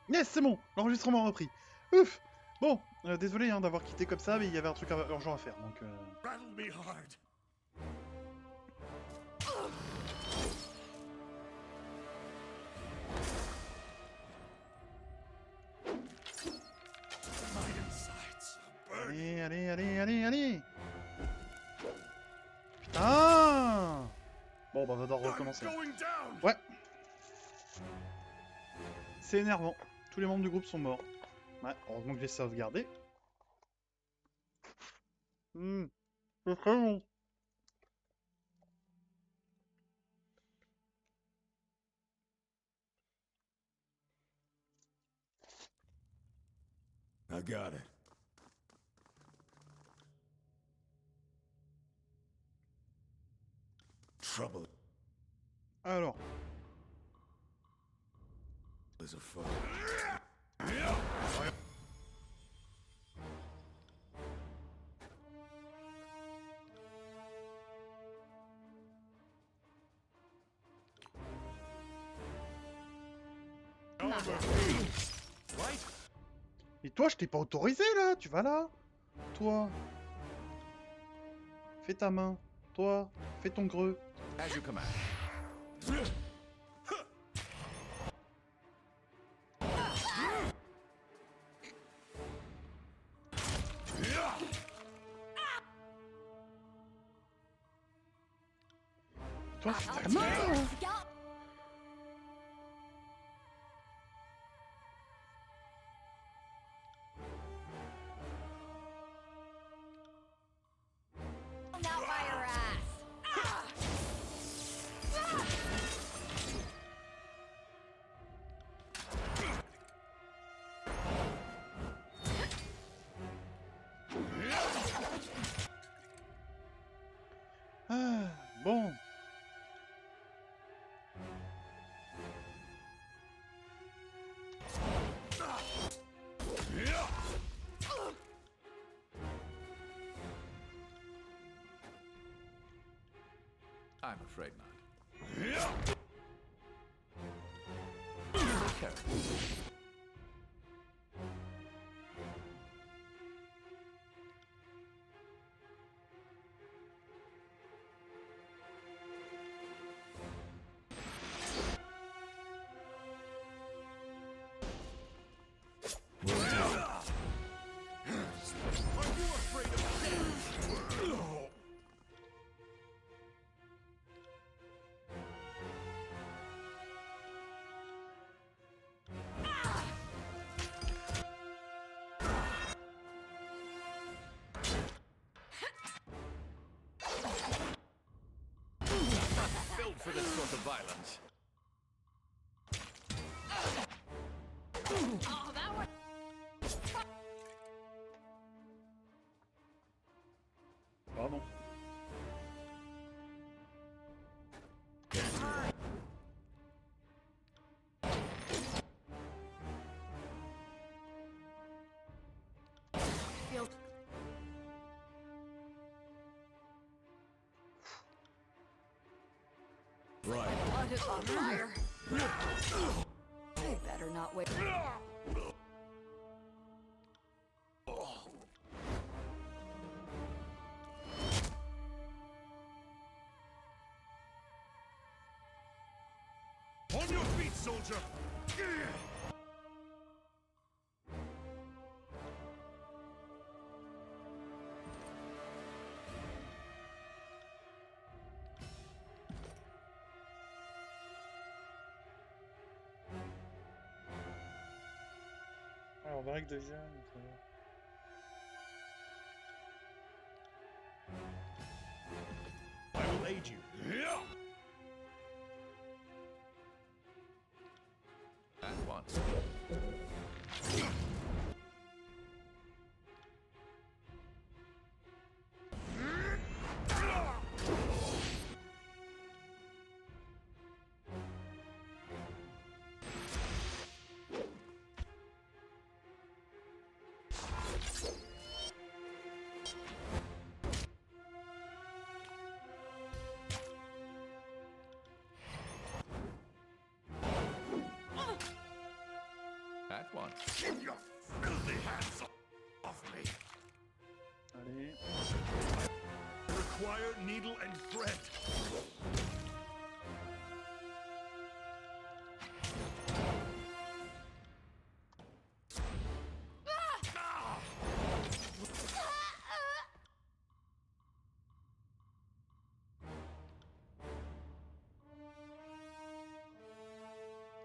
Yes, c'est bon, l'enregistrement a repris. Ouf. Bon, désolé hein, d'avoir quitté comme ça, mais il y avait un truc urgent à faire, donc... Rattle me hard. My insides are burning. Allez. Putain. Bon, bah, on va devoir I'm recommencer. going down. Ouais. C'est énervant. Tous les membres du groupe sont morts. Ouais, heureusement que j'ai sauvegardé. C'est très bon. I got it. Trouble Alors, is a foe. Right? et toi, je t'ai pas autorisé là, tu vas là. Toi, fais ta main. Toi, fais ton greu. As you command. Toi, fais ta main. Now by your ass. Ah, bon. I'm afraid not. Okay. Are you afraid of death? Built for this sort of violence. Oh, that was. Pardon. Feels. Right. Blood is on fire. They better not wait. On your feet, soldier! Alors, Varek devient... I will aid you. At once. once. Keep your filthy hands off me. Allez. Require needle and thread.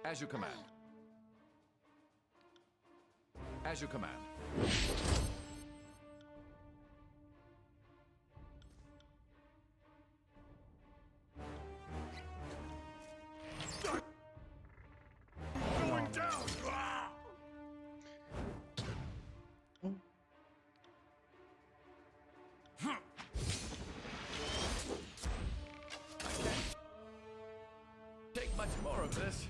As you command. As you command. Going down! Oh. Take much more of this.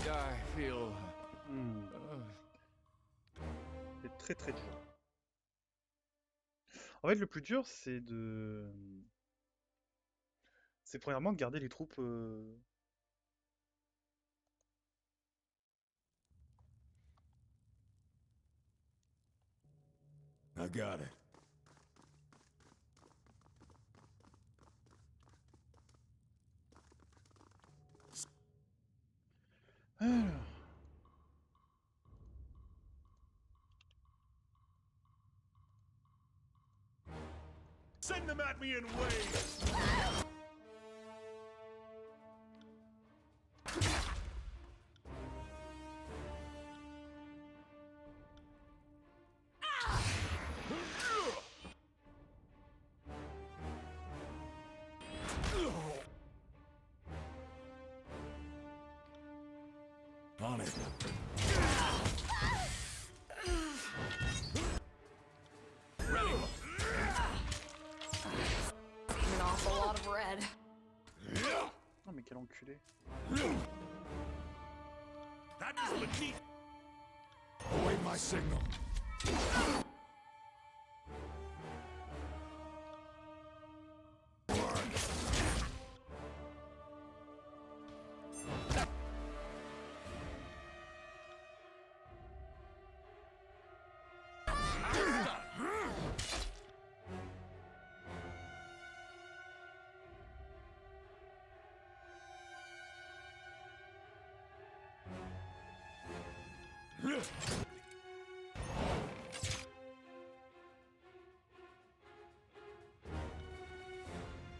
I feel. C'est très très dur. En fait, le plus dur, c'est de... C'est premièrement de garder les troupes... I got it. Alors... Send them at me in waves. On it. Ready. An awful lot of red. Oh mais quel enculé. That is Latif. Await my signal.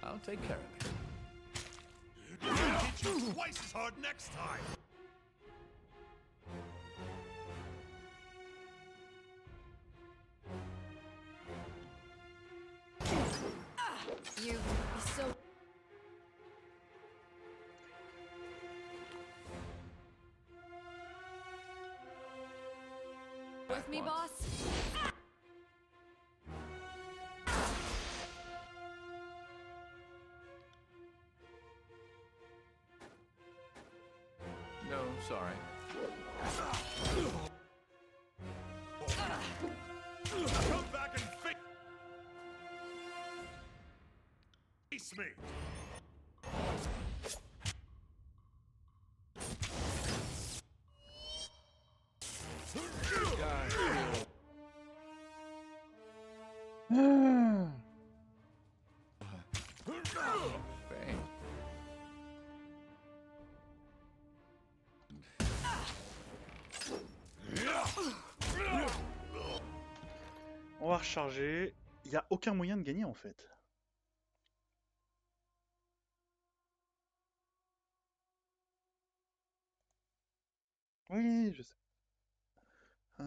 I'll take care of it. Hit you twice as hard next time. You be so. With me, boss? No, sorry. Come back and face me. Bang. On va recharger. Il n'y a aucun moyen de gagner en fait. Oui, je sais. Ah.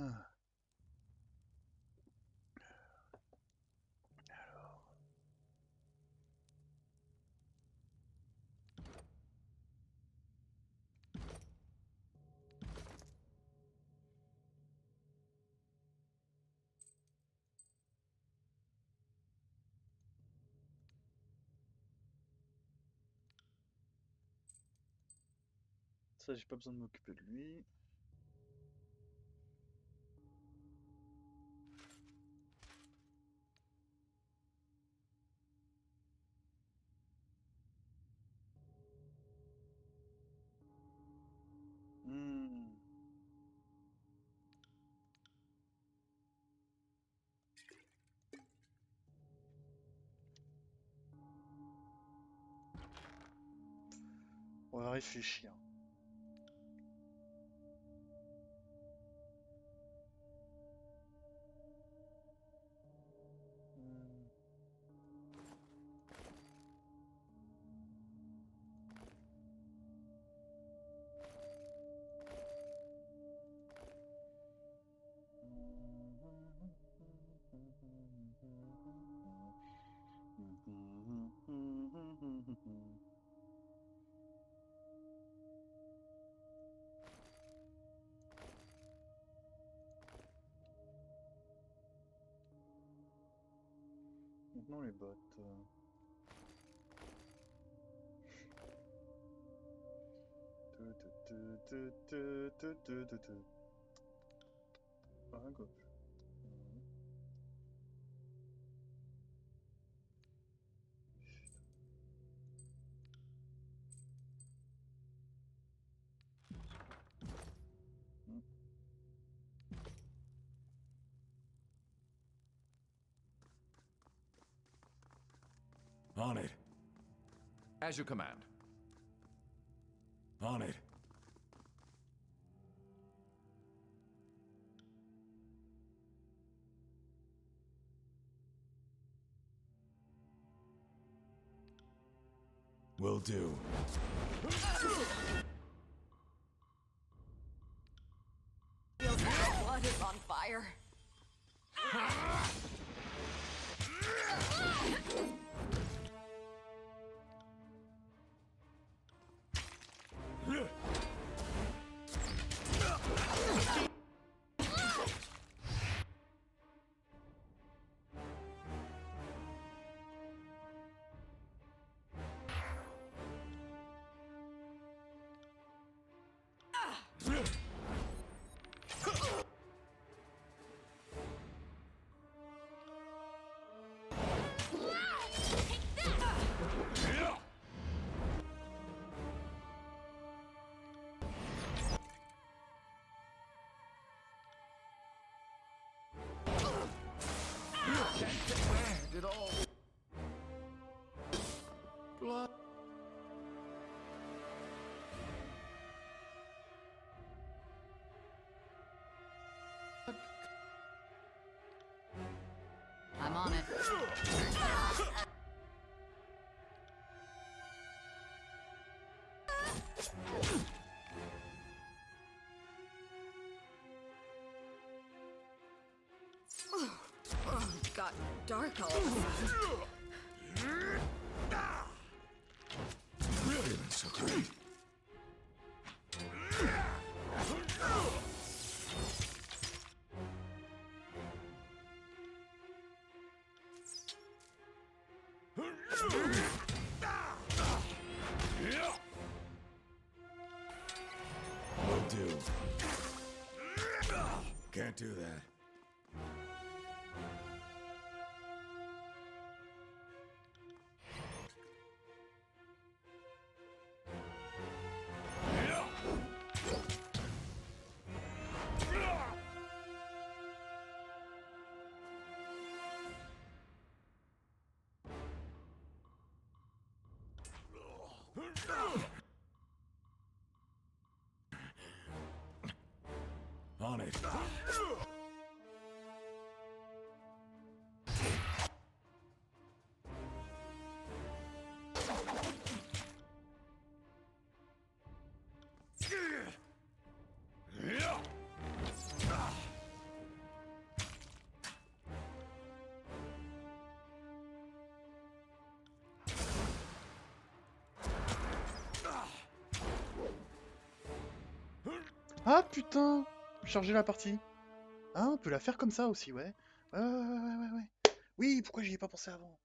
Ça, j'ai pas besoin de m'occuper de lui. On va réfléchir. Hmm. Maintenant les bottes. À gauche. On it. As you command. On it. Will do. Feels like my blood is on fire. Did all blood. I'm on it. It got dark all of a sudden. Feeling so great. Will do. Can't do that. On it. Ah putain! Charger la partie. Ah, on peut la faire comme ça aussi, ouais. Ouais. Oui, pourquoi j'y ai pas pensé avant?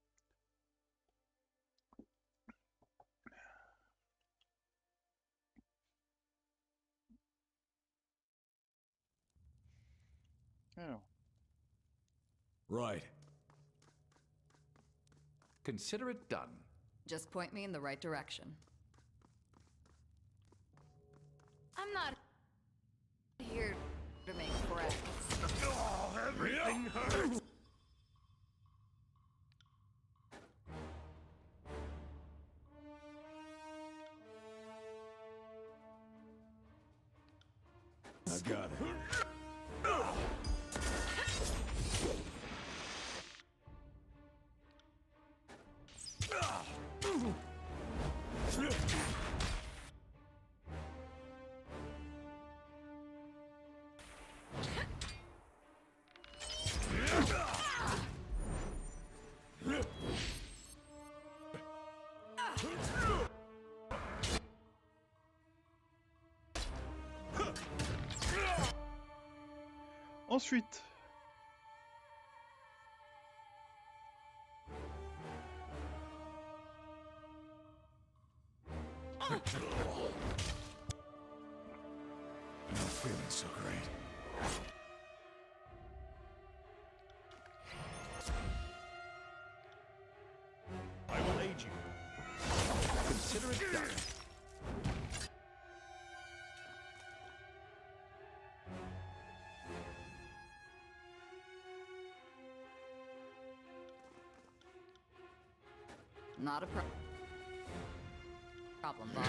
Alors. Right. Consider it done. Just point me in the right direction. I'm not here to make friends. Oh, everything hurts. I got it. Ensuite, I'm not feeling so great. I will aid you. Consider it done. Not a problem, boss.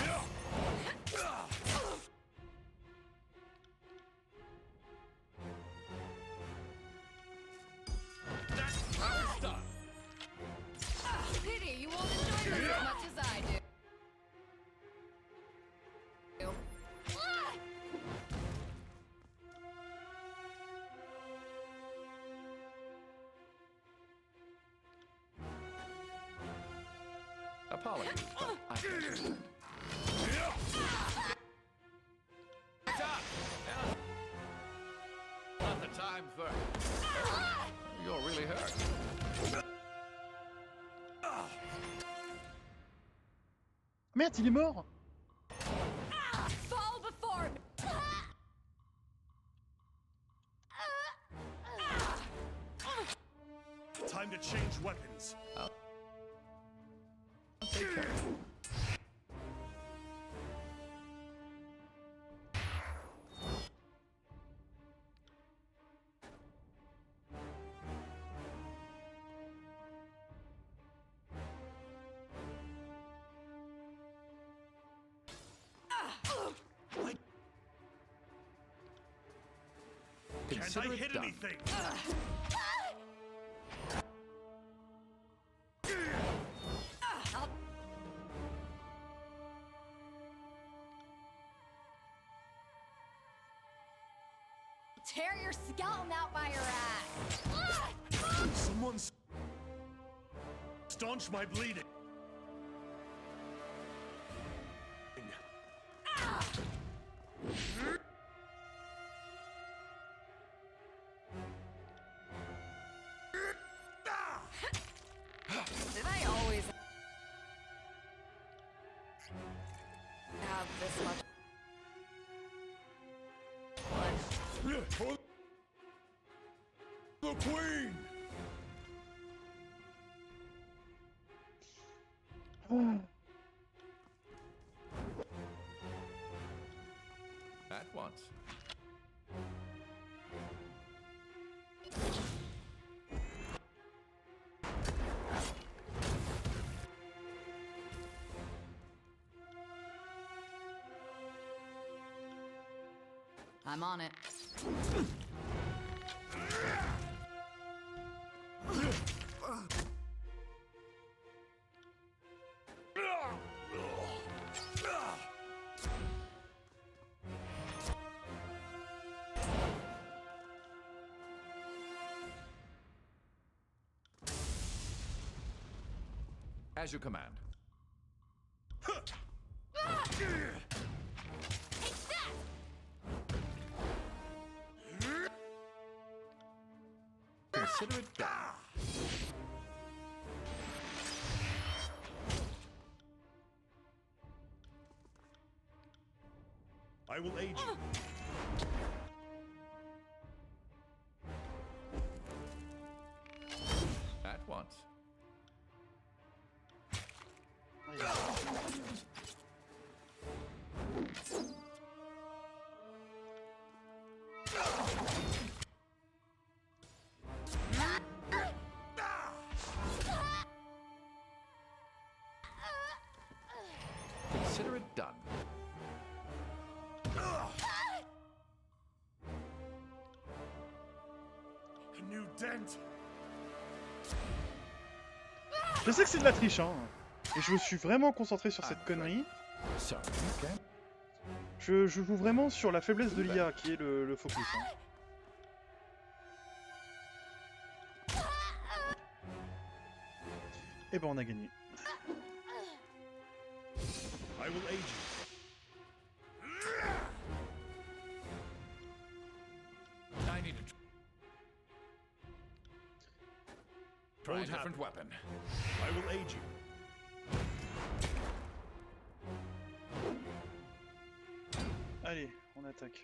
It's done. Pity you won't enjoy this as much as I do. Apologies, but I can't do that. Not the time for... You're really hurt. merde, il est mort. Fall before me. Time to change weapons. Take care. Can't I Consider hit it done. anything? I'll tear your skeleton out by your ass. Someone staunch my bleeding. Did I always have this much blood? For the Queen! At once. I'm on it. As you command. Consider it done. I will aid you. At once. Consider it done. dent. Je sais que c'est de la triche, hein. Et je me suis vraiment concentré sur cette connerie. Sorry. Okay. Je joue vraiment sur la faiblesse de l'IA qui est le focus. Hein. Et ben on a gagné. I will aid you. I need to try a Won't different happen. weapon. I will aid you. Allez, on attaque.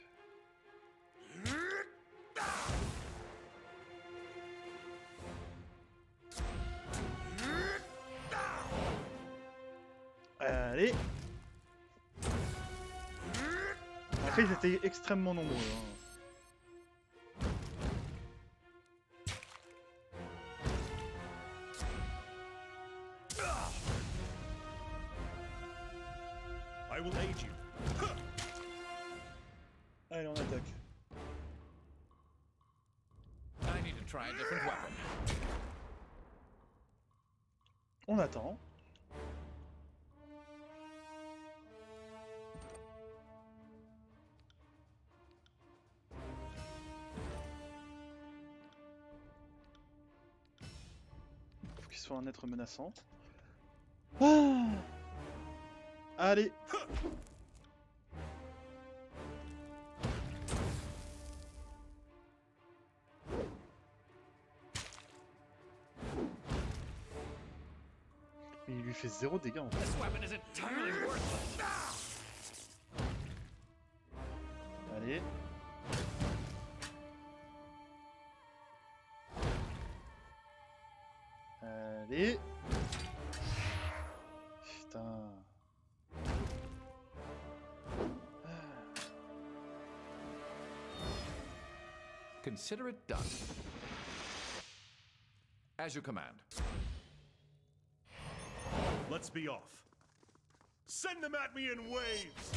Allez. Après ils étaient extrêmement nombreux. Hein. I will aid you. Allez, on attaque. I need to try a different weapon. On attend. Faut qu'il soit un être menaçant. Ah allez. Mais il lui fait 0 dégâts en fait. This weapon is entirely worthless. Allez. Allez. Putain. Consider it done. As you command. Let's be off. Send them at me in waves.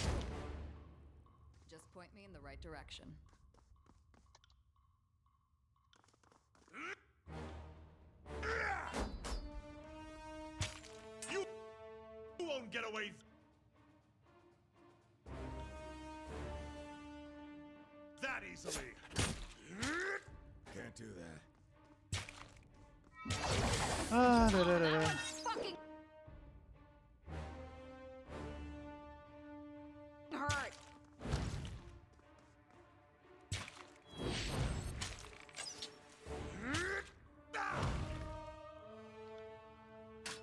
Just point me in the right direction. You won't get away. That easily. Can't do that. Ah là là là là. Fucking hurt.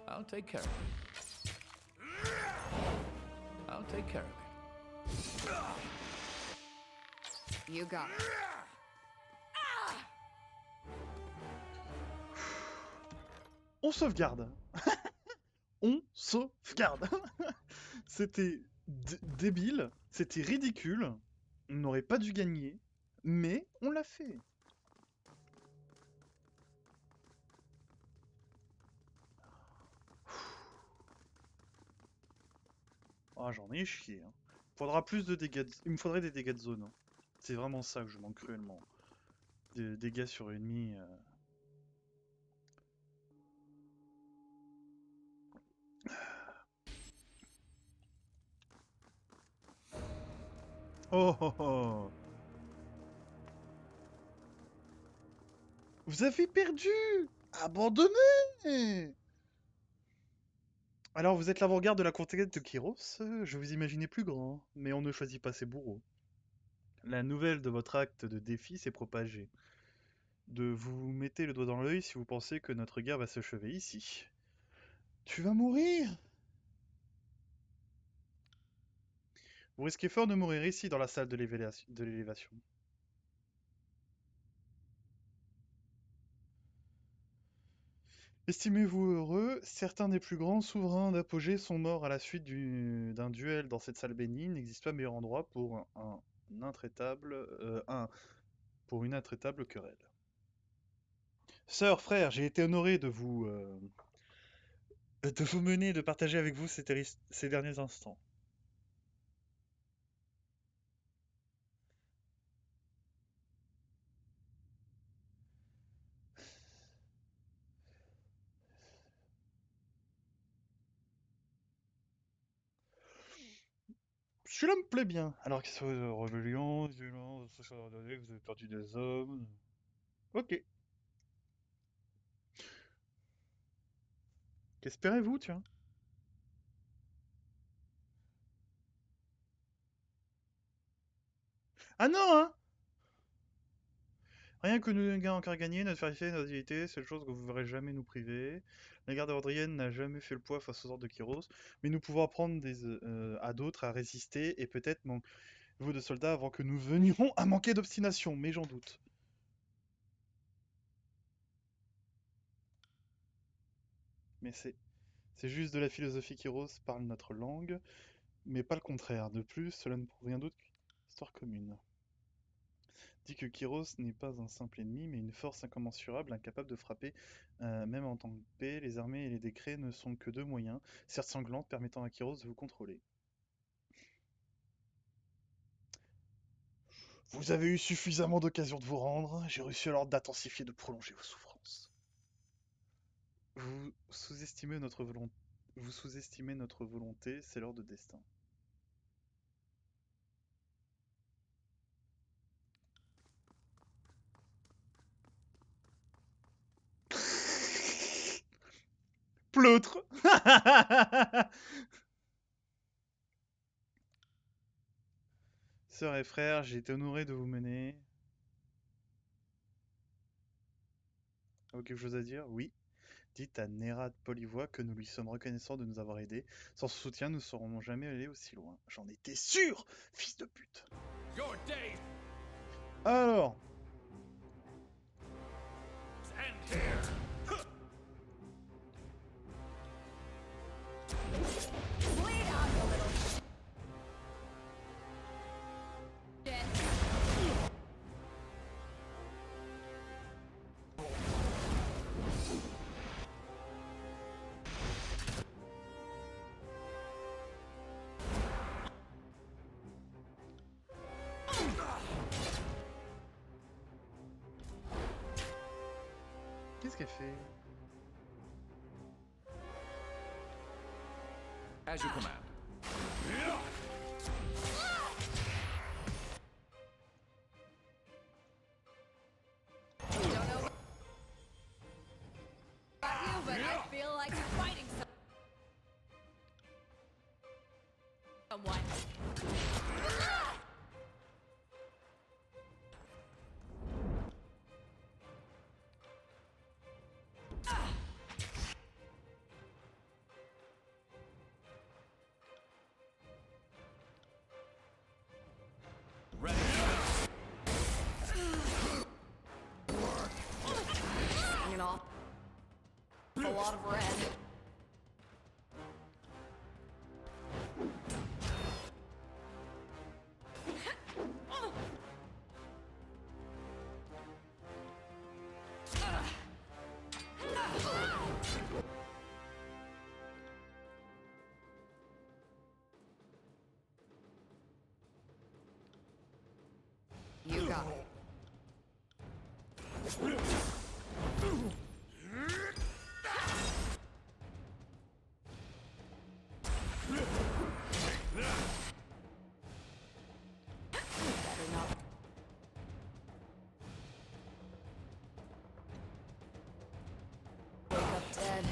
I'll take care of it. I'll take care of it. You got it. On sauvegarde. On sauvegarde. C'était débile, c'était ridicule. On n'aurait pas dû gagner, mais on l'a fait. Ah, j'en ai chié. Hein. Faudra plus de dégâts. Il me faudrait des dégâts de zone. Hein. C'est vraiment ça que je manque cruellement. Des dégâts sur ennemi. Oh oh oh. Vous avez perdu. Abandonné. Alors vous êtes l'avant-garde de la conquête de Kyros. Je vous imaginais plus grand, mais on ne choisit pas ses bourreaux. La nouvelle de votre acte de défi s'est propagée. De vous mettez le doigt dans l'œil si vous pensez que notre guerre va s'achever ici. Tu vas mourir. Vous risquez fort de mourir ici dans la salle de l'élévation. Estimez-vous heureux, certains des plus grands souverains d'Apogée sont morts à la suite d'un duel dans cette salle bénie. Il n'existe pas meilleur endroit pour pour une intraitable querelle. Sœur, frère, j'ai été honoré de vous mener, de partager avec vous ces derniers instants. Celui-là me plaît bien. Alors qu'il soit rébellion, violence, vous avez perdu des hommes. Ok. Qu'espérez-vous, tiens? Ah non, hein! Rien que nous n'ayons encore gagné, notre fierté, notre dignité, c'est la chose que vous ne verrez jamais nous priver. La garde ordrienne n'a jamais fait le poids face aux ordres de Kyros, mais nous pouvons apprendre à d'autres à résister, et peut-être manquez-vous de soldats avant que nous venions à manquer d'obstination, mais j'en doute. Mais c'est juste de la philosophie Kyros parle notre langue, mais pas le contraire. De plus, cela ne prouve rien d'autre qu'une histoire commune. Dit que Kyros n'est pas un simple ennemi, mais une force incommensurable, incapable de frapper, même en temps de paix. Les armées et les décrets ne sont que deux moyens, certes sanglantes, permettant à Kyros de vous contrôler. Vous avez eu suffisamment d'occasions de vous rendre, j'ai reçu l'ordre d'intensifier et de prolonger vos souffrances. Vous sous-estimez notre volonté. Vous sous-estimez notre volonté, c'est l'ordre de destin. Pleutre. Sœurs et frères, j'ai été honoré de vous mener. Avez-vous quelque chose à dire? Oui. Dites à Néra de Polivoix que nous lui sommes reconnaissants de nous avoir aidés. Sans son soutien, nous ne serons jamais allés aussi loin. J'en étais sûr, fils de pute. Your days Alors, end here. Bleed out, you little shit. qu'est-ce qu'elle fait? As you command. Don't know about you, but I feel like fighting someone. Ready. Hanging off a lot of red. You got it. Better not. Wake up dead.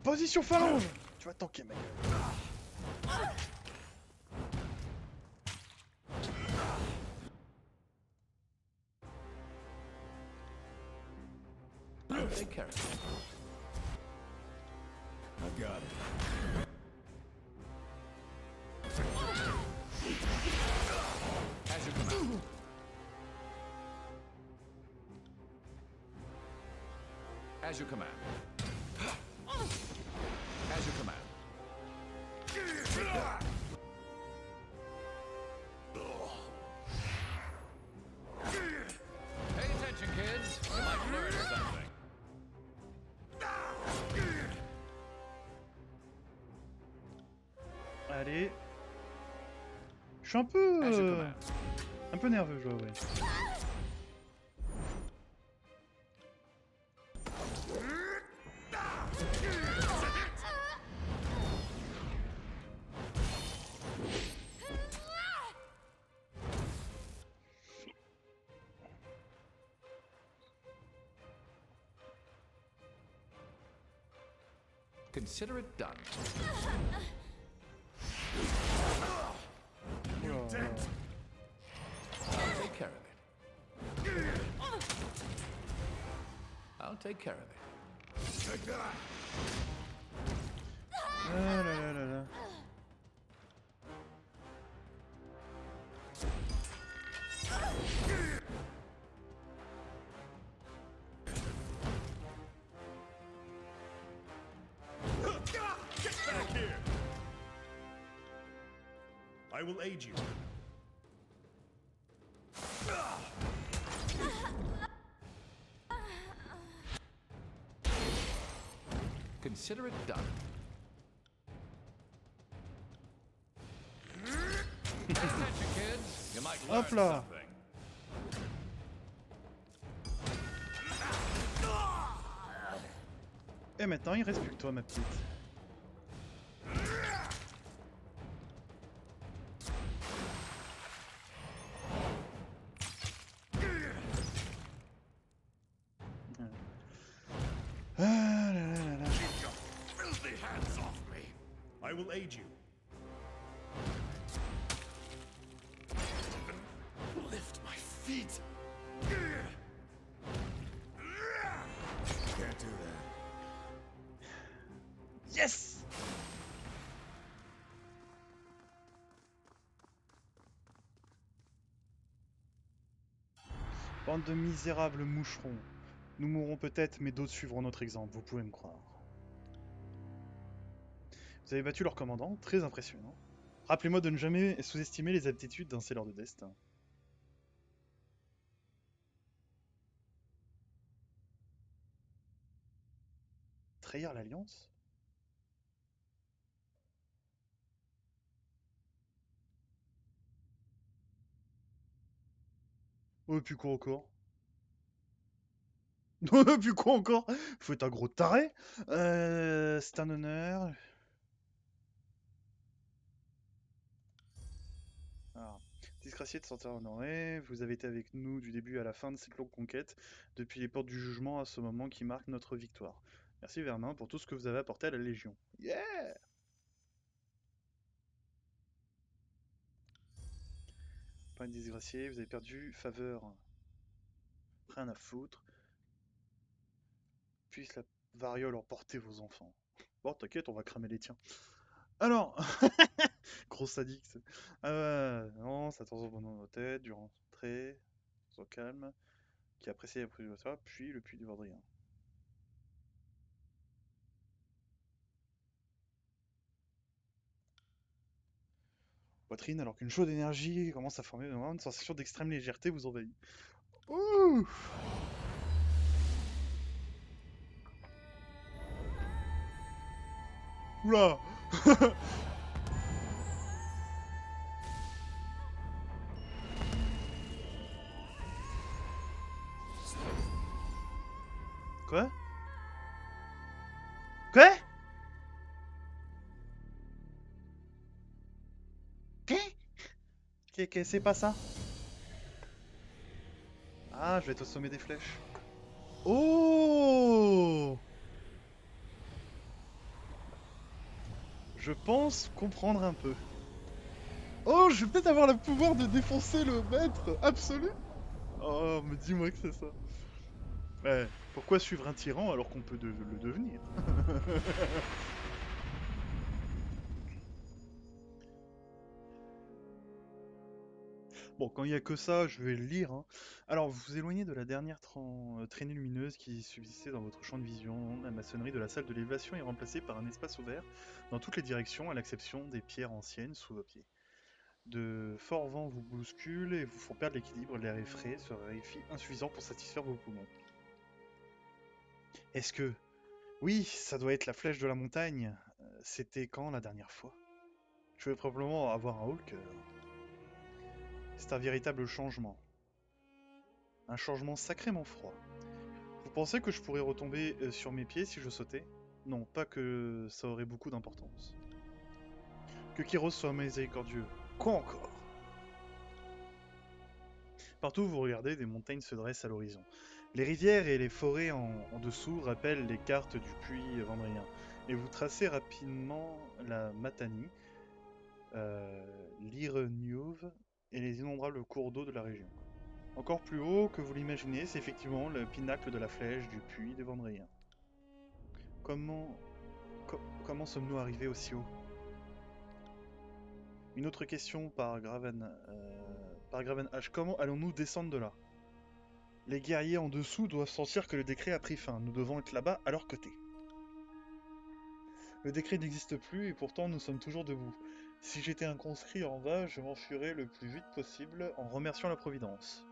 Position phalange. Tu vas tanker, ma gueule. I'll take care of it. I got it. As you command. As you command. As you command. Pay attention, kids. You might learn something. Allez. Je suis As you command. un peu nerveux, je dois avouer. Consider it done. Oula. I'll take care of it. I'll take care of it. Take that. Ah là là là là. Get back here. I will aid you. Consider it done. Pay attention, kids. You might learn Hop là. something. Et maintenant, il reste plus que toi, ma petite. Ah là là là là. Keep your filthy hands off me. I will aid you. Lift my feet. Can't do that. Yes! Bande de misérables moucherons. Nous mourrons peut-être, mais d'autres suivront notre exemple, vous pouvez me croire. Vous avez battu leur commandant, très impressionnant. Rappelez-moi de ne jamais sous-estimer les aptitudes d'un scelleur de destin. Trahir l'Alliance? Oh, et puis quoi encore? Et puis quoi encore? Faut être un gros taré. C'est un honneur. Alors, disgracié de sortir honoré, vous avez été avec nous du début à la fin de cette longue conquête, depuis les portes du jugement à ce moment qui marque notre victoire. Merci Vermin pour tout ce que vous avez apporté à la Légion. Yeah! Pas une disgracié, vous avez perdu faveur. Rien à foutre. Puisse la variole emporter vos enfants. Bon, t'inquiète, on va cramer les tiens. Alors, gros sadique. Ah ouais, non, ça attention au bonhomme de tête, durant très au calme, qui apprécie la prise de ça, puis le puits du Vardrien. Poitrine, alors qu'une chaude énergie commence à former une sensation d'extrême légèreté vous envahit. Ouh! Oula! Quoi? Quoi? Qu'est-ce c'est pas ça? Ah, je vais être au sommet des flèches. Oh! Je pense comprendre un peu. Oh, je vais peut-être avoir le pouvoir de défoncer le maître absolu? Oh, mais dis-moi que c'est ça. Ouais, pourquoi suivre un tyran alors qu'on peut le devenir? Bon, quand il n'y a que ça, je vais le lire, hein. Alors, vous vous éloignez de la dernière traînée lumineuse qui subsistait dans votre champ de vision. La maçonnerie de la salle de l'élévation est remplacée par un espace ouvert dans toutes les directions, à l'exception des pierres anciennes sous vos pieds. De forts vents vous bousculent et vous font perdre l'équilibre. L'air est frais se vérifie insuffisant pour satisfaire vos poumons. Est-ce que... Oui, ça doit être la flèche de la montagne. C'était quand la dernière fois? Je vais probablement avoir un haut le cœur. C'est un véritable changement. Un changement sacrément froid. Vous pensez que je pourrais retomber sur mes pieds si je sautais? Non, pas que ça aurait beaucoup d'importance. Que Kyros soit miséricordieux. Quoi encore? Partout où vous regardez, des montagnes se dressent à l'horizon. Les rivières et les forêts en dessous rappellent les cartes du puits vendrien. et vous tracez rapidement la Matanie, l'Ireniuv et les innombrables cours d'eau de la région. Encore plus haut que vous l'imaginez, c'est effectivement le pinacle de la flèche du puits de Vendrien. Comment, comment sommes-nous arrivés aussi haut? Une autre question par Graven H. Comment allons-nous descendre de là? Les guerriers en dessous doivent sentir que le décret a pris fin. Nous devons être là-bas à leur côté. Le décret n'existe plus et pourtant nous sommes toujours debout. Si j'étais un conscrit en bas, je m'enfuirais le plus vite possible en remerciant la Providence.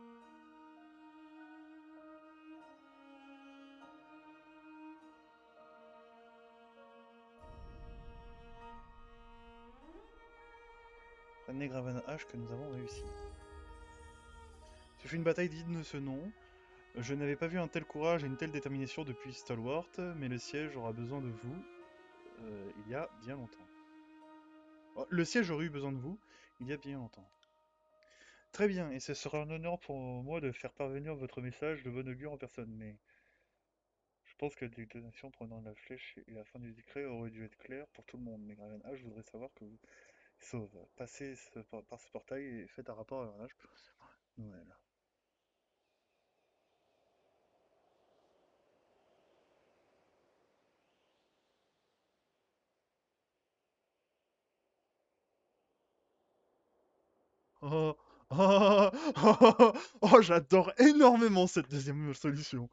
Prenez Graven H que nous avons réussi. Ce fut une bataille digne de ce nom. Je n'avais pas vu un tel courage et une telle détermination depuis Stalwart, mais le siège aura besoin de vous il y a bien longtemps. Oh, le siège aurait eu besoin de vous il y a bien longtemps. Très bien, et ce sera un honneur pour moi de faire parvenir votre message de bon augure en personne, mais je pense que la détonation prenant la flèche et la fin du décret aurait dû être claire pour tout le monde. Mais Graven H, je voudrais savoir que vous sauve. Passez par ce portail et faites un rapport à Graven H. Noël. Oh, oh, oh, oh, j'adore énormément cette deuxième solution.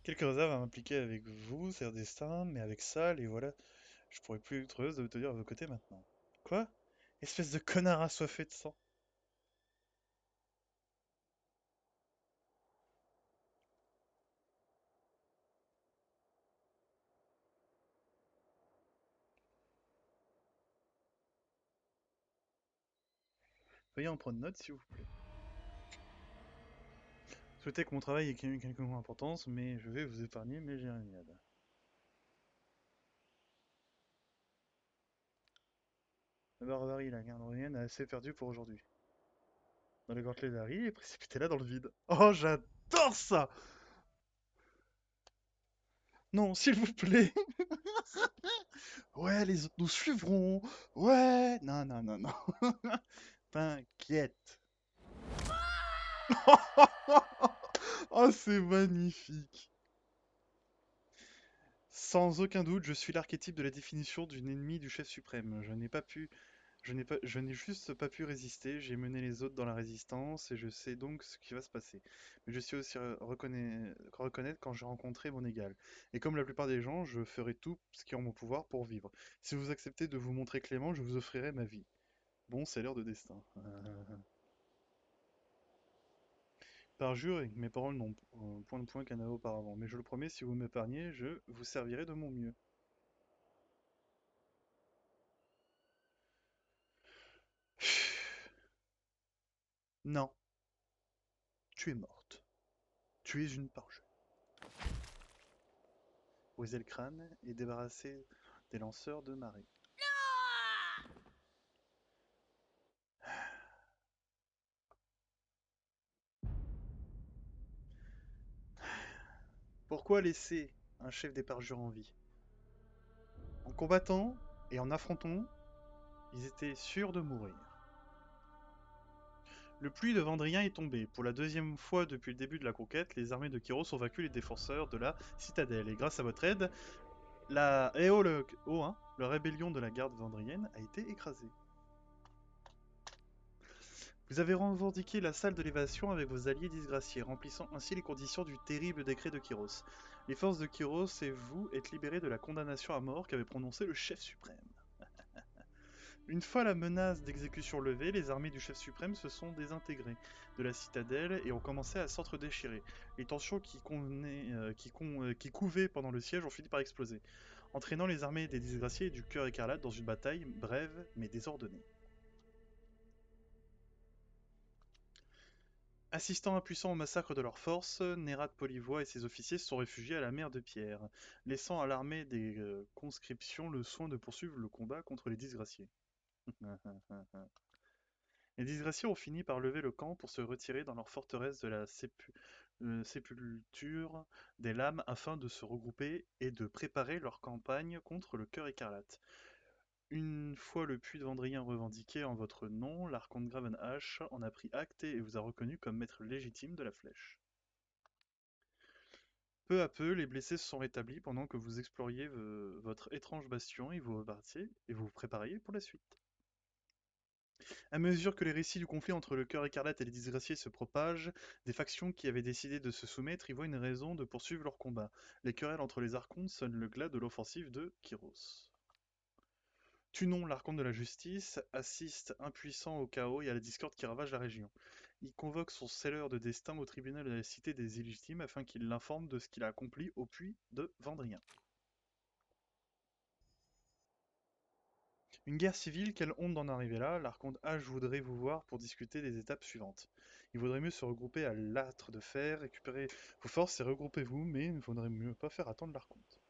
Quelques réserves à m'impliquer avec vous, c'est un destin, mais avec ça, les voilà, je pourrais plus être heureuse de vous tenir à vos côtés maintenant. Quoi? Espèce de connard assoiffé de sang. Veuillez en prendre note, s'il vous plaît. Souhaitez que mon travail ait quelque importance, mais je vais vous épargner mes jérémiades. La barbarie, la garde royenne a assez perdu pour aujourd'hui. Dans le gantelet d'Harry et précipitez-la dans le vide. Oh, j'adore ça! Non, s'il vous plaît! Ouais, les autres nous suivront! Ouais! Non, non, non, non. T'inquiète. Oh, c'est magnifique. Sans aucun doute, je suis l'archétype de la définition d'une ennemie du chef suprême. Je n'ai juste pas pu résister. J'ai mené les autres dans la résistance et je sais donc ce qui va se passer. Mais je sais aussi reconnaître quand j'ai rencontré mon égal. Et comme la plupart des gens, je ferai tout ce qui est en mon pouvoir pour vivre. Si vous acceptez de vous montrer clément, je vous offrirai ma vie. Bon, c'est l'heure de destin. Parjure et que mes paroles n'ont point de point qu'un an auparavant, mais je le promets, si vous m'épargnez, je vous servirai de mon mieux. Non, tu es morte. Tu es une parjure. Brisez le crâne et débarrassez des lanceurs de marée. Pourquoi laisser un chef des parjures en vie? En combattant et en affrontant, ils étaient sûrs de mourir. Le puits de Vendrien est tombé. Pour la deuxième fois depuis le début de la conquête, les armées de Kyros ont vaincu les défenseurs de la citadelle. Et grâce à votre aide, la rébellion de la garde vendrienne a été écrasée. Vous avez revendiqué la salle de l'évasion avec vos alliés disgraciés, remplissant ainsi les conditions du terrible décret de Kyros. Les forces de Kyros et vous êtes libérés de la condamnation à mort qu'avait prononcée le chef suprême. Une fois la menace d'exécution levée, les armées du chef suprême se sont désintégrées de la citadelle et ont commencé à s'entre-déchirer. Les tensions qui couvaient pendant le siège ont fini par exploser, entraînant les armées des disgraciés et du cœur écarlate dans une bataille brève mais désordonnée. Assistant impuissant au massacre de leurs forces, Nérat Polivois et ses officiers se sont réfugiés à la mer de Pierre, laissant à l'armée des conscriptions le soin de poursuivre le combat contre les disgraciés. Les disgraciés ont fini par lever le camp pour se retirer dans leur forteresse de la sépulture des lames afin de se regrouper et de préparer leur campagne contre le cœur écarlate. Une fois le puits de Vendrien revendiqué en votre nom, l'archonte Gravenhash en a pris acte et vous a reconnu comme maître légitime de la flèche. Peu à peu, les blessés se sont rétablis pendant que vous exploriez votre étrange bastion et vous repartiez et vous vous prépariez pour la suite. À mesure que les récits du conflit entre le cœur écarlate et les disgraciés se propagent, des factions qui avaient décidé de se soumettre y voient une raison de poursuivre leur combat. Les querelles entre les archontes sonnent le glas de l'offensive de Kyros. Tunon, l'archonte de la justice, assiste impuissant au chaos et à la discorde qui ravage la région. Il convoque son scelleur de destin au tribunal de la cité des illégitimes afin qu'il l'informe de ce qu'il a accompli au puits de Vendrien. Une guerre civile, quelle honte d'en arriver là, l'archonte H voudrait vous voir pour discuter des étapes suivantes. Il vaudrait mieux se regrouper à l'âtre de fer, récupérer vos forces et regroupez-vous, mais il ne vaudrait mieux pas faire attendre l'archonte.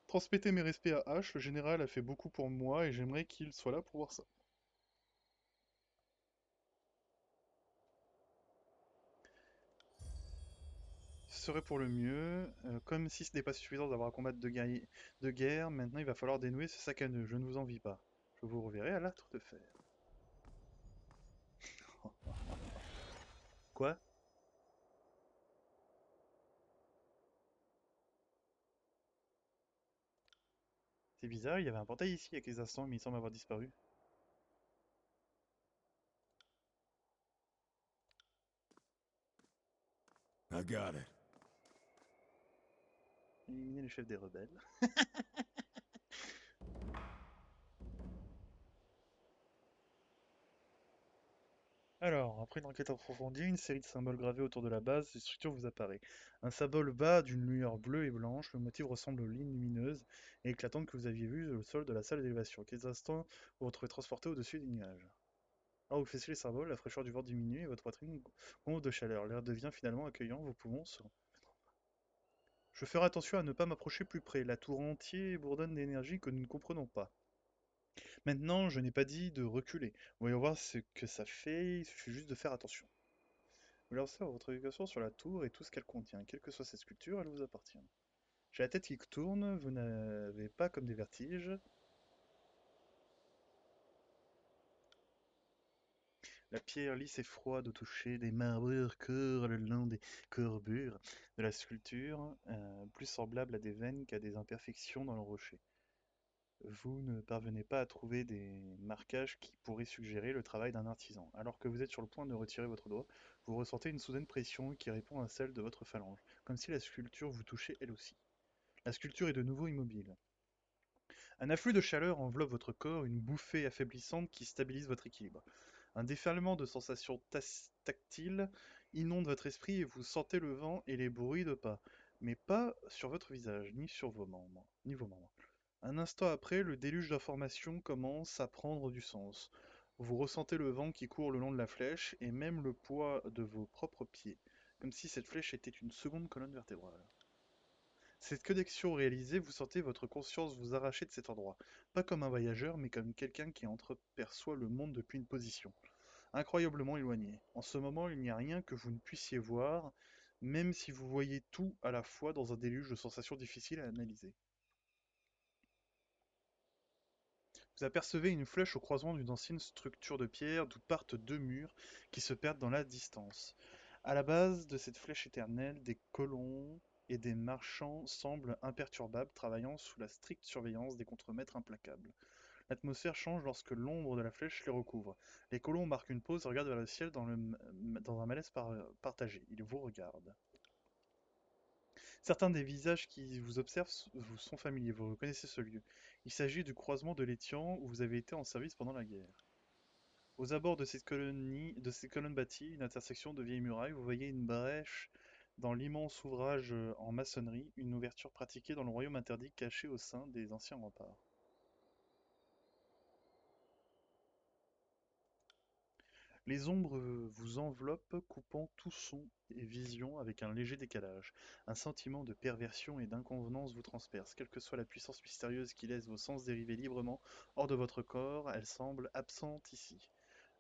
Transmettez mes respects à H, le général a fait beaucoup pour moi et j'aimerais qu'il soit là pour voir ça. Ce serait pour le mieux, comme si ce n'est pas suffisant d'avoir à combattre de guerre, maintenant il va falloir dénouer ce sac à nœud, je ne vous envie pas. Je vous reverrai à l'âtre de fer. Quoi? C'est bizarre, il y avait un portail ici il y a quelques instants, mais il semble avoir disparu. I got it. Éliminer le chef des rebelles. Alors, après une enquête approfondie, une série de symboles gravés autour de la base des structures vous apparaît. Un symbole bas d'une lueur bleue et blanche, le motif ressemble aux lignes lumineuses et éclatantes que vous aviez vues au sol de la salle d'élévation. Quelques instants, vous vous retrouvez transporté au-dessus des nuages. Alors vous faites les symboles, la fraîcheur du vent diminue et votre poitrine gonfle de chaleur. L'air devient finalement accueillant, vos poumons se... Je ferai attention à ne pas m'approcher plus près. La tour entière bourdonne d'énergie que nous ne comprenons pas. Maintenant, je n'ai pas dit de reculer. Voyons voir ce que ça fait, il suffit juste de faire attention. Vous lancez votre éducation sur la tour et tout ce qu'elle contient. Quelle que soit cette sculpture, elle vous appartient. J'ai la tête qui tourne, vous n'avez pas comme des vertiges. La pierre lisse et froide au toucher, des marbrures courent le long des courbures de la sculpture, plus semblables à des veines qu'à des imperfections dans le rocher. Vous ne parvenez pas à trouver des marquages qui pourraient suggérer le travail d'un artisan. Alors que vous êtes sur le point de retirer votre doigt, vous ressentez une soudaine pression qui répond à celle de votre phalange, comme si la sculpture vous touchait elle aussi. La sculpture est de nouveau immobile. Un afflux de chaleur enveloppe votre corps, une bouffée affaiblissante qui stabilise votre équilibre. Un déferlement de sensations tactiles inonde votre esprit et vous sentez le vent et les bruits de pas, mais pas sur votre visage, ni sur vos membres, ni vos membres. Un instant après, le déluge d'informations commence à prendre du sens. Vous ressentez le vent qui court le long de la flèche et même le poids de vos propres pieds, comme si cette flèche était une seconde colonne vertébrale. Cette connexion réalisée, vous sentez votre conscience vous arracher de cet endroit, pas comme un voyageur, mais comme quelqu'un qui entreperçoit le monde depuis une position, incroyablement éloignée. En ce moment, il n'y a rien que vous ne puissiez voir, même si vous voyez tout à la fois dans un déluge de sensations difficiles à analyser. Vous apercevez une flèche au croisement d'une ancienne structure de pierre d'où partent deux murs qui se perdent dans la distance. À la base de cette flèche éternelle, des colons et des marchands semblent imperturbables, travaillant sous la stricte surveillance des contremaîtres implacables. L'atmosphère change lorsque l'ombre de la flèche les recouvre. Les colons marquent une pause et regardent vers le ciel dans un malaise partagé. Ils vous regardent. Certains des visages qui vous observent vous sont familiers, vous reconnaissez ce lieu. Il s'agit du croisement de l'Étian où vous avez été en service pendant la guerre. Aux abords de ces colonnes bâties, une intersection de vieilles murailles, vous voyez une brèche dans l'immense ouvrage en maçonnerie, une ouverture pratiquée dans le royaume interdit caché au sein des anciens remparts. Les ombres vous enveloppent, coupant tout son et vision avec un léger décalage. Un sentiment de perversion et d'inconvenance vous transperce. Quelle que soit la puissance mystérieuse qui laisse vos sens dériver librement hors de votre corps, elle semble absente ici.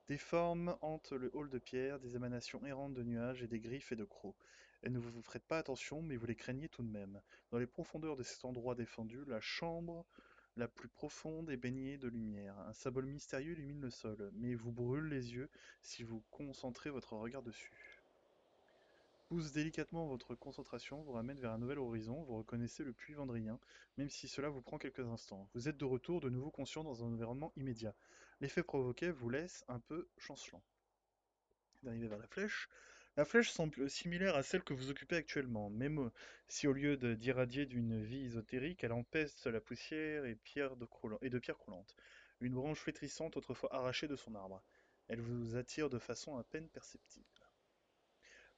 Des formes hantent le hall de pierre, des émanations errantes de nuages et des griffes et de crocs. Elles ne vous faites pas attention, mais vous les craignez tout de même. Dans les profondeurs de cet endroit défendu, la chambre la plus profonde est baignée de lumière. Un symbole mystérieux illumine le sol, mais vous brûle les yeux si vous concentrez votre regard dessus. Pousse délicatement votre concentration, vous ramène vers un nouvel horizon, vous reconnaissez le puits Vendrien, même si cela vous prend quelques instants. Vous êtes de retour, de nouveau conscient dans un environnement immédiat. L'effet provoqué vous laisse un peu chancelant. D'arriver vers la flèche. La flèche semble similaire à celle que vous occupez actuellement, même si au lieu d'irradier d'une vie ésotérique, elle empeste la poussière et de pierres croulantes. Une branche flétrissante autrefois arrachée de son arbre. Elle vous attire de façon à peine perceptible.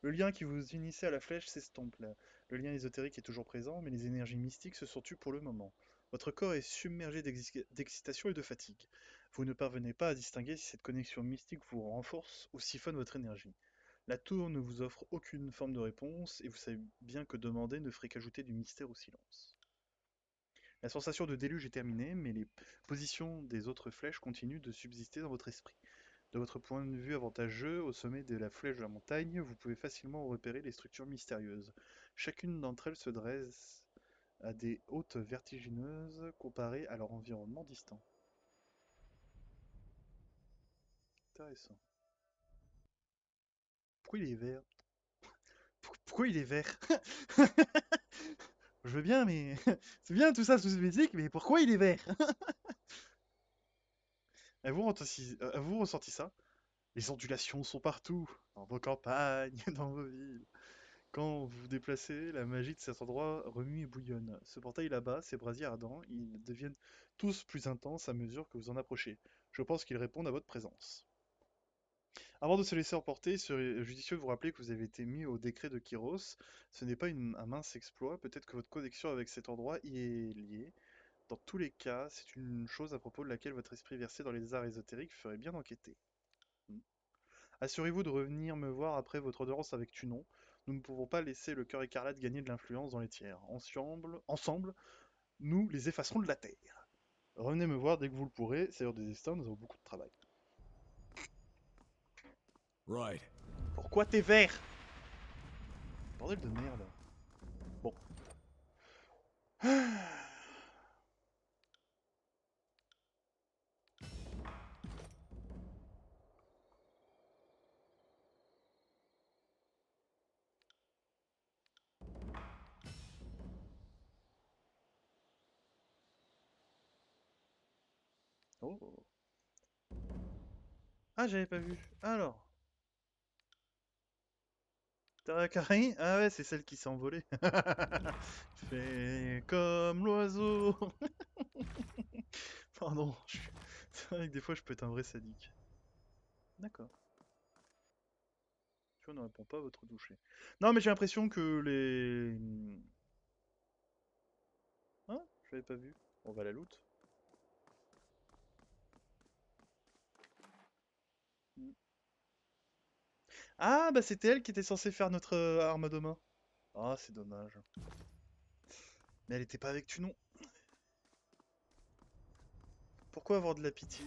Le lien qui vous unissait à la flèche s'estompe là. Le lien ésotérique est toujours présent, mais les énergies mystiques se sont tues pour le moment. Votre corps est submergé d'excitation et de fatigue. Vous ne parvenez pas à distinguer si cette connexion mystique vous renforce ou siphonne votre énergie. La tour ne vous offre aucune forme de réponse, et vous savez bien que demander ne ferait qu'ajouter du mystère au silence. La sensation de déluge est terminée, mais les positions des autres flèches continuent de subsister dans votre esprit. De votre point de vue avantageux, au sommet de la flèche de la montagne, vous pouvez facilement repérer les structures mystérieuses. Chacune d'entre elles se dresse à des hautes vertigineuses comparées à leur environnement distant. Intéressant. Pourquoi il est vert? Pourquoi il est vert? Je veux bien, mais c'est bien tout ça sous musique, mais pourquoi il est vert? Avez-vous ressenti ça? Les ondulations sont partout, dans vos campagnes, dans vos villes. Quand vous vous déplacez, la magie de cet endroit remue et bouillonne. Ce portail là-bas, ces brasiers ardents, ils deviennent tous plus intenses à mesure que vous en approchez. Je pense qu'ils répondent à votre présence. Avant de se laisser emporter, il serait judicieux de vous rappeler que vous avez été mis au décret de Kyros. Ce n'est pas un mince exploit, peut-être que votre connexion avec cet endroit y est liée. Dans tous les cas, c'est une chose à propos de laquelle votre esprit versé dans les arts ésotériques ferait bien d'enquêter. Hmm. Assurez-vous de revenir me voir après votre audience avec Tunon. Nous ne pouvons pas laisser le cœur écarlate gagner de l'influence dans les tiers. Ensemble, nous les effacerons de la terre. Revenez me voir dès que vous le pourrez. Seigneur des Destins, nous avons beaucoup de travail. Right. Pourquoi t'es vert? Bordel de merde. Bon. Oh. Ah, j'avais pas vu. Alors. Tarakari? Ah ouais, c'est celle qui s'est envolée. Fais comme l'oiseau. Pardon. C'est vrai que des fois, je peux être un vrai sadique. D'accord. Tu vois, on ne répond pas à votre toucher. Non, mais j'ai l'impression que les... Hein? Je l'avais pas vu. On va la loot. Hmm. Ah, bah c'était elle qui était censée faire notre arme de main. Ah, c'est dommage. Mais elle était pas avec Tunon. Pourquoi avoir de la pitié?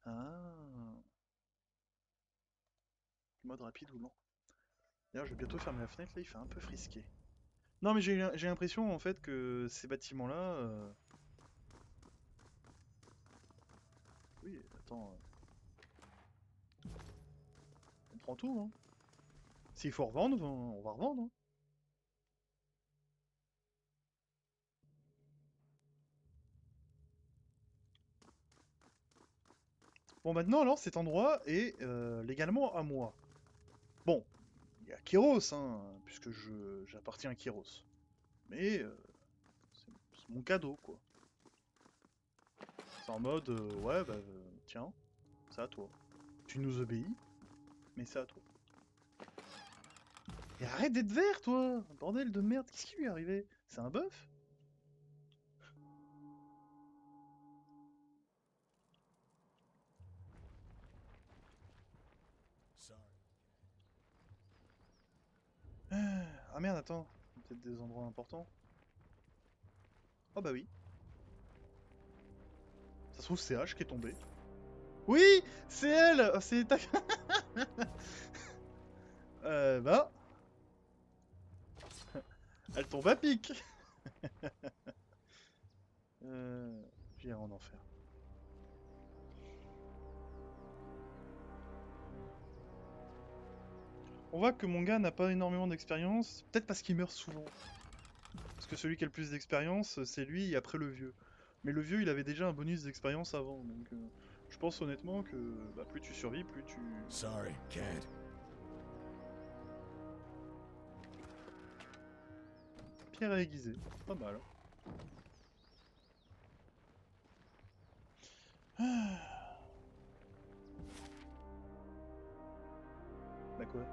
Ah. Mode rapide ou lent. D'ailleurs, je vais bientôt fermer la fenêtre, là, il fait un peu frisqué. Non, mais j'ai l'impression, en fait, que ces bâtiments-là... Oui, attends... On prend tout, hein. S'il faut revendre, on va revendre, hein. Bon, maintenant, alors, cet endroit est légalement à moi. Bon, il y a Kyros, hein, puisque j'appartiens à Kyros. Mais c'est mon cadeau, quoi. C'est en mode, ouais, bah, tiens, c'est à toi. Tu nous obéis, mais c'est à toi. Et arrête d'être vert, toi! Bordel de merde, qu'est-ce qui lui est arrivé? C'est un bœuf? Sorry. Ah merde, attends. Peut-être des endroits importants. Oh bah oui. Ça se trouve, c'est H qui est tombé. Oui! C'est elle! Oh, c'est ta... bah... Elle tombe à pic! J'irai en enfer. On voit que mon gars n'a pas énormément d'expérience, peut-être parce qu'il meurt souvent. Parce que celui qui a le plus d'expérience, c'est lui et après le vieux. Mais le vieux, il avait déjà un bonus d'expérience avant, donc je pense honnêtement que bah, plus tu survis, plus tu... Sorry, can't. Pierre à aiguiser, pas mal. Bah quoi?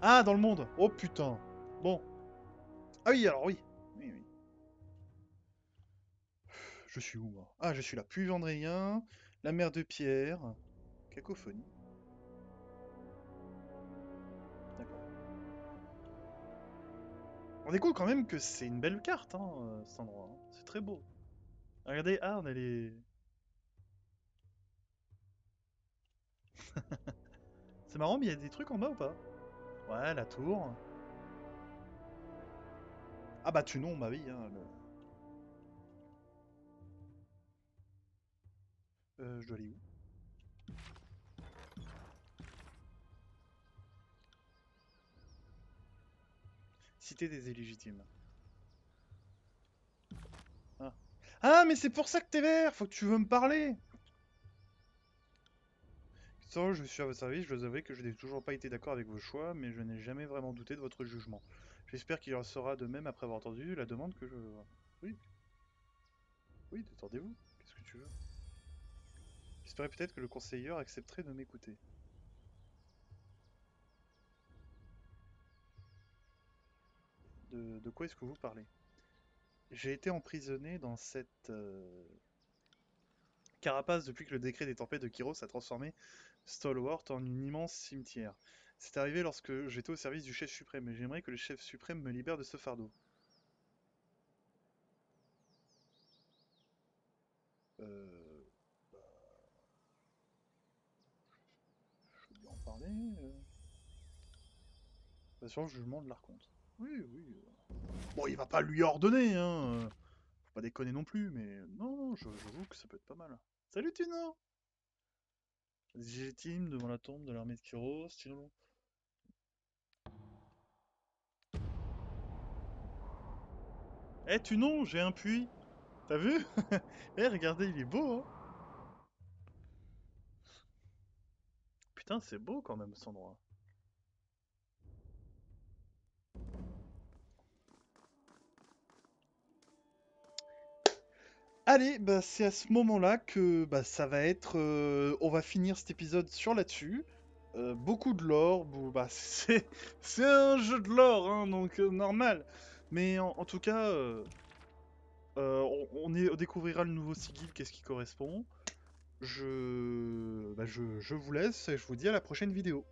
Ah, dans le monde! Oh putain! Bon. Ah oui, alors oui. Oui, oui. Je suis où, moi? Ah, je suis là. Puy Vendréen, la mer de Pierre. Cacophonie. D'accord. On découvre quand même que c'est une belle carte, hein, cet endroit. Hein. C'est très beau. Regardez, ah, on a les... C'est marrant, mais il y a des trucs en bas ou pas? Ouais, la tour. Ah bah tu non, bah oui. Hein, je dois aller où? Cité des illégitimes. Ah. Ah, mais c'est pour ça que t'es vert! Faut que tu veux me parler! Ça, je suis à votre service, je dois avouer que je n'ai toujours pas été d'accord avec vos choix, mais je n'ai jamais vraiment douté de votre jugement. J'espère qu'il en sera de même après avoir entendu la demande que je... Oui, oui, détendez-vous. Qu'est-ce que tu veux? J'espérais peut-être que le conseiller accepterait de m'écouter. De quoi est-ce que vous parlez? J'ai été emprisonné dans cette carapace depuis que le décret des tempêtes de Kyros a transformé Stalwart en un immense cimetière. C'est arrivé lorsque j'étais au service du chef suprême, et j'aimerais que le chef suprême me libère de ce fardeau. Euh... Je peux lui en parler Sur le jugement de l'archonte. Oui, oui. Bon, il va pas lui ordonner, hein. Faut pas déconner non plus, mais non, non, j'avoue que ça peut être pas mal. Salut Tuno! Légitime devant la tombe de l'armée de Kyros, Tuno. Eh Tuno, j'ai un puits! T'as vu? Eh, regardez, il est beau, hein. Putain, c'est beau quand même cet endroit. Allez, bah c'est à ce moment-là que bah, ça va être... on va finir cet épisode sur là-dessus. Beaucoup de lore, bah, c'est un jeu de lore, hein, donc normal. Mais en tout cas, on découvrira le nouveau sigil, qu'est-ce qui correspond. Je vous laisse et je vous dis à la prochaine vidéo.